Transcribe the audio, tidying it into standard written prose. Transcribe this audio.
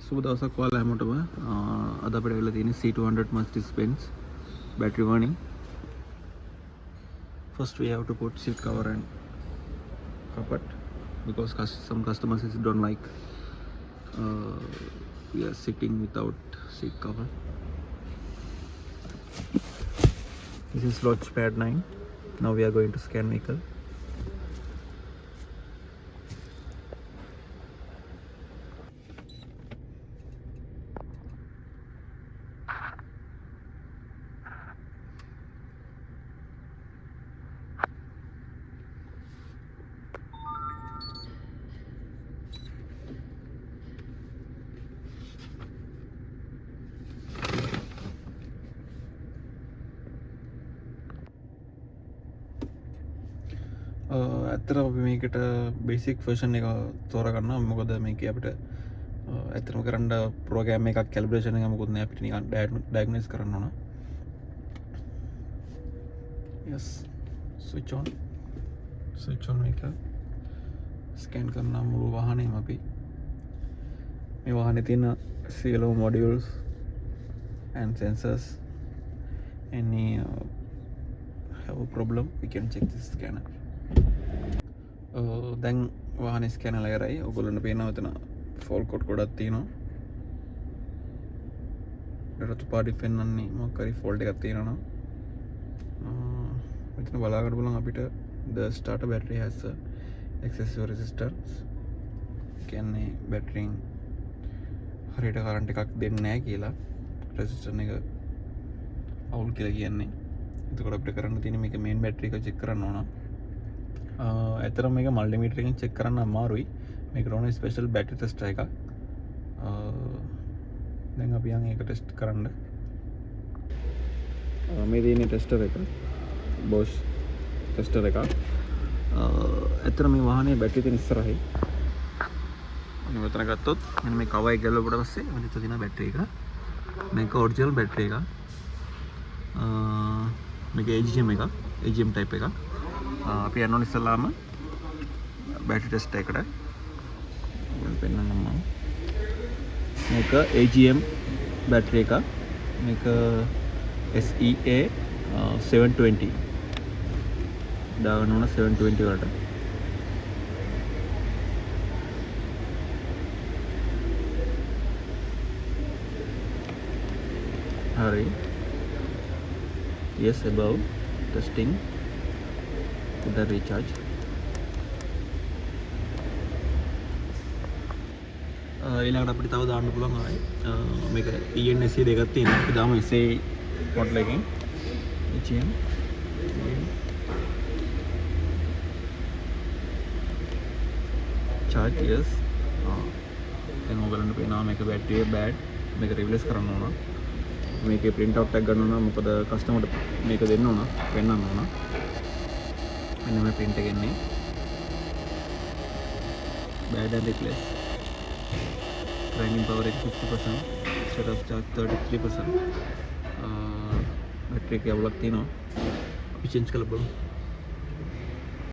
සුබ දවසක් ඔයාලා හැමෝටම. අද අපිට වෙලා තියෙන්නේ C200 Mercedes-Benz battery warning. First we have to put seat cover and carpet because some customers don't like we are sitting without seat cover. This is Launchpad 9. Now we are going to scan vehicle. ඇත්තට අපි මේකට basic version එක තෝරගන්නවා. මොකද මේකේ අපිට ඇත්තටම කරන්න programme එකක් කැලිබ්‍රේෂන් එක මොකුත් නෑ. අපිට නිකන් ඩයග්නොස් කරන්න ඕන. yes switch on මේක ස්කෑන් කරනවා මුළු වාහනේම. අපි මේ වාහනේ තියෙන සියලුම modules and sensors any have a problem we can check this scanner. දැන් වාහනේ ස්කෑනර් එක ඉවරයි. ඔයගොල්ලන්ට පේනවා එතන ෆෝල් කෝඩ් ගොඩක් තියෙනවා. රතු පාටින් පෙන්වන්නේ මොකක් හරි ෆෝල්ට් එකක් තියෙනවා. මෙතන බලාගන්න බලන්න අපිට the starter battery has a excessive resistance. කියන්නේ බැටරියෙන් හරියට කරන්ට් එකක් දෙන්නේ නැහැ කියලා රෙසිස්ටන්ස් එක අවුල් කියලා කියන්නේ. එතකොට අපිට කරන්න තියෙන්නේ මේක මේන් බැටරි එක චෙක් කරන්න ඕන. ඇත්තටම මේක මල්ටිමීටර් එකෙන් චෙක් කරන්න අමාරුයි. මේක රෝන ස්පෙෂල් බැටරි ටෙස්ටර් එකක්. දැන් අපි යන් ඒක ටෙස්ට් කරන්න. මේ තියෙන ටෙස්ටර් එක Bosch ටෙස්ටර් එකක්. ඇත්තටම මේ වාහනේ බැටරි තියෙන ඉස්සරහයි. මෙතන ගත්තොත් මෙන්න මේ කවර් එක ගැලවුවට පස්සේ මෙතන තියෙන බැටරි එක. මේක ඔරිජිනල් බැටරි එකක්. මේක AGM එකක්. AGM type එකක්. අපි යන්න ඕනේ ඉස්සලාම බැටරි ටෙස්ට් එකට. මම පෙන්නන්නම් මම. මේක AGM බැටරි එක. මේක SEA 720. දාගන්න ඕන 720 වලට. හරි. yes above testing the recharge. ඊළඟට අපිට තව දාන්න පුළුවන් ආයි මේක ENSE දෙකක් තියෙනවා. අපි දාමු SA මොඩල් එකකින් AGM charge yes. දැන් ඔයගලන්ට පේනවා මේක බැටරිය බෑඩ්. මේක රිප්ලේස් කරන්න ඕන. මේකේ print out එකක් ගන්න ඕන. මොකද කස්ටමර්ට මේක දෙන්න ඕන, පෙන්නන්න ඕන. මෙන්න මේ print එක එන්නේ bad and replace. Running power 50%, state of charge 33%. Battery එක අවුලක් තියෙනවා. අපි චේන්ජ් කරලා බලමු.